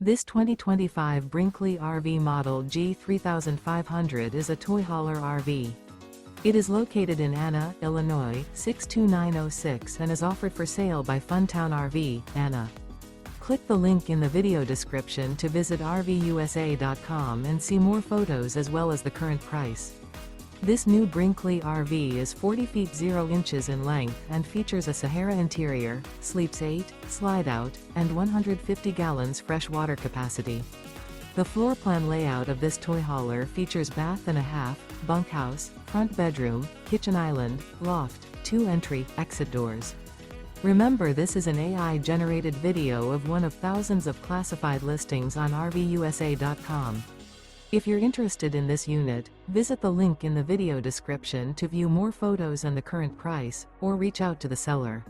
This 2025 Brinkley RV Model G 3500 is a toy hauler RV. It is located in Anna, Illinois, 62906 and is offered for sale by Funtown RV, Anna. Click the link in the video description to visit RVUSA.com and see more photos as well as the current price. This new Brinkley RV is 40 feet 0 inches in length and features a SAHARA interior, sleeps 8, slide-out, and 150 gallons fresh water capacity. The floor plan layout of this toy hauler features bath and a half, bunkhouse, front bedroom, kitchen island, loft, 2 entry, exit doors. Remember, this is an AI-generated video of one of thousands of classified listings on RVUSA.com. If you're interested in this unit, visit the link in the video description to view more photos and the current price, or reach out to the seller.